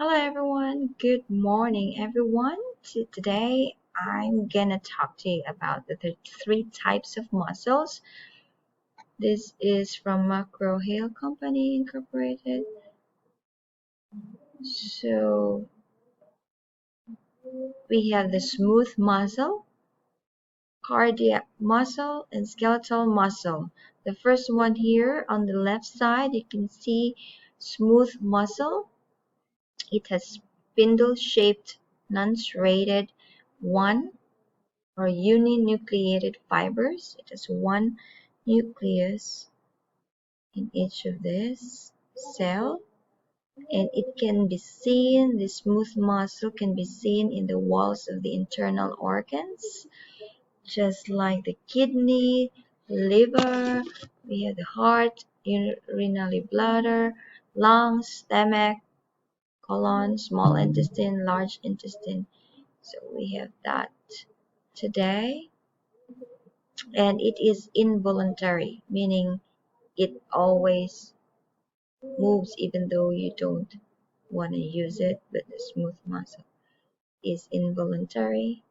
Hello everyone, good morning everyone. Today I'm gonna talk to you about the three types of muscles. This is from Macro Hill Company Incorporated. So we have the smooth muscle, cardiac muscle, and skeletal muscle. The first one here on the left side, you can see smooth muscle. It has spindle-shaped, non-serrated, one or uninucleated fibers. It has one nucleus in each of this cell, and it can be seen, the smooth muscle can be seen in the walls of the internal organs, just like the kidney, liver, we have the heart, urinary bladder, lungs, stomach, colon, small intestine, large intestine. So we have that today. And it is involuntary, meaning it always moves even though you don't want to use it, but the smooth muscle is involuntary.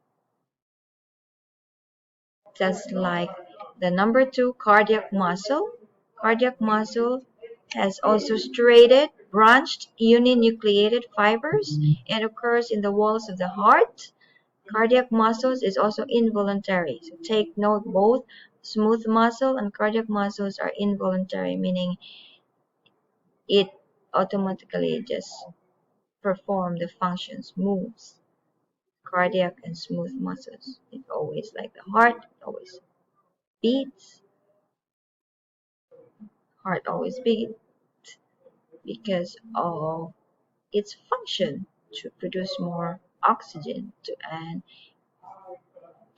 Just like the number two, cardiac muscle. Cardiac muscle has also striated, branched, uninucleated fibers. It occurs in the walls of the heart. Cardiac muscles is also involuntary. So take note, both smooth muscle and cardiac muscles are involuntary, meaning it automatically just perform the functions, moves. Cardiac and smooth muscles. It always like the heart, always beats. Heart always beats because of its function to produce more oxygen to and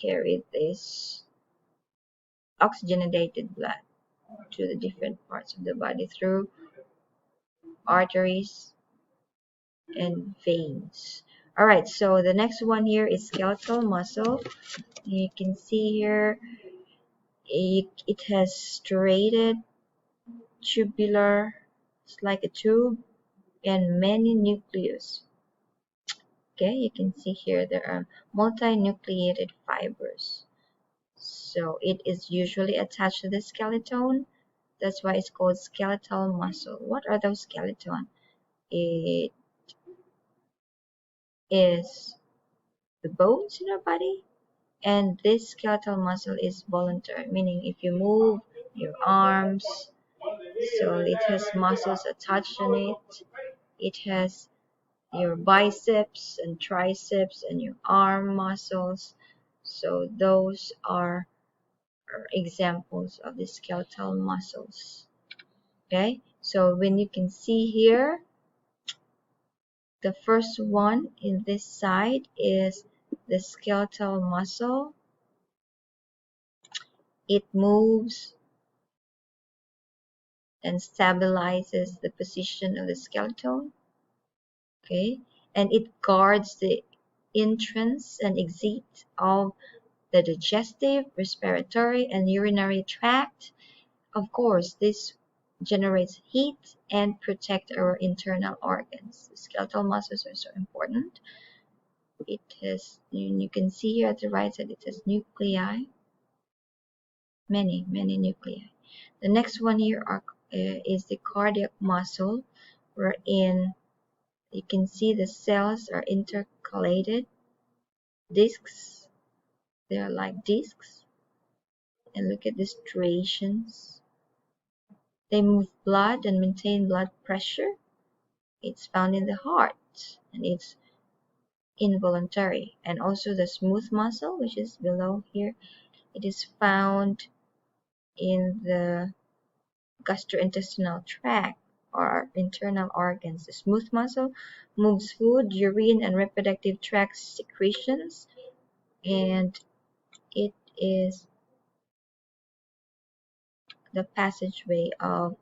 carry this oxygenated blood to the different parts of the body through arteries and veins. Alright, so the next one here is skeletal muscle. You can see here it has striated, tubular, it's like a tube, and many nucleus. Okay, you can see here there are multinucleated fibers. So it is usually attached to the skeleton. That's why it's called skeletal muscle. What are those skeleton? It is the bones in our body, and this skeletal muscle is voluntary, meaning if you move your arms, so it has muscles attached on it. It has your biceps and triceps and your arm muscles. So those are examples of the skeletal muscles. Okay, so when you can see here, the first one in this side is the skeletal muscle. It moves and stabilizes the position of the skeleton. Okay, and it guards the entrance and exit of the digestive, respiratory, and urinary tract. Of course, this generates heat and protect our internal organs. The skeletal muscles are so important. It has, you can see here at the right side, it has nuclei, many nuclei. The next one here is the cardiac muscle, wherein you can see the cells are intercalated discs. They are like discs. And look at the striations. They move blood and maintain blood pressure. It's found in the heart and it's involuntary. And also the smooth muscle, which is below here, it is found in the gastrointestinal tract or internal organs. The smooth muscle moves food, urine, and reproductive tract secretions, and it is the passageway of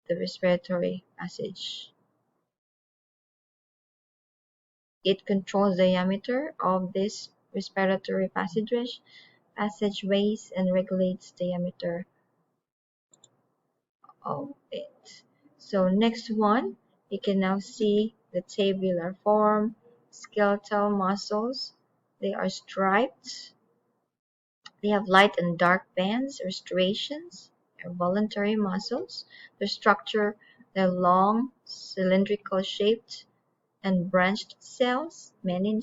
the respiratory passage. It controls the diameter of this respiratory passageways and regulates the diameter of it. So next one, you can now see the tabular form. Skeletal muscles, they are striped. They have light and dark bands or striations. They're voluntary muscles. Their structure, they're long, cylindrical shaped, and branched cells. Many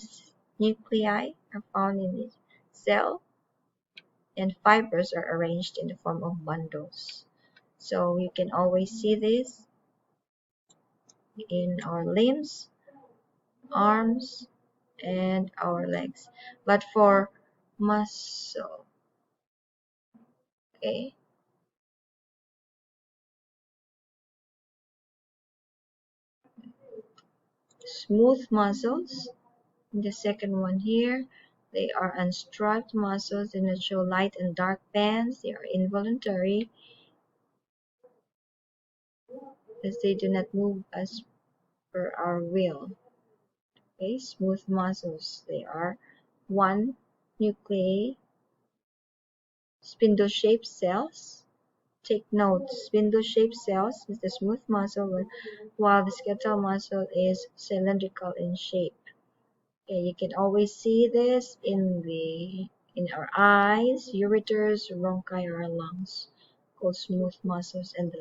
nuclei are found in the cell, and fibers are arranged in the form of bundles. So you can always see this in our limbs, arms, and our legs. But for muscle, okay, smooth muscles, the second one here, they are unstriped muscles and that show light and dark bands. They are involuntary as they do not move as per our will. Okay, smooth muscles, they are one nuclei, spindle-shaped cells. Take note, spindle-shaped cells is the smooth muscle, while the skeletal muscle is cylindrical in shape. Okay, you can always see this in our eyes, ureters, bronchi, or our lungs, called smooth muscles. And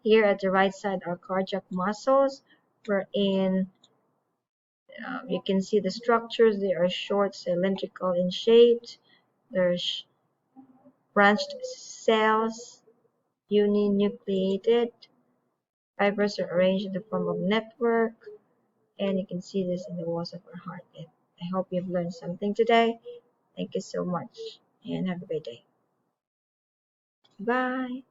here at the right side are cardiac muscles, wherein you can see the structures. They are short, cylindrical in shape. There's branched cells, uninucleated. Fibers are arranged in the form of network, and you can see this in the walls of our heart. And I hope you've learned something today. Thank you so much, and have a great day. Bye.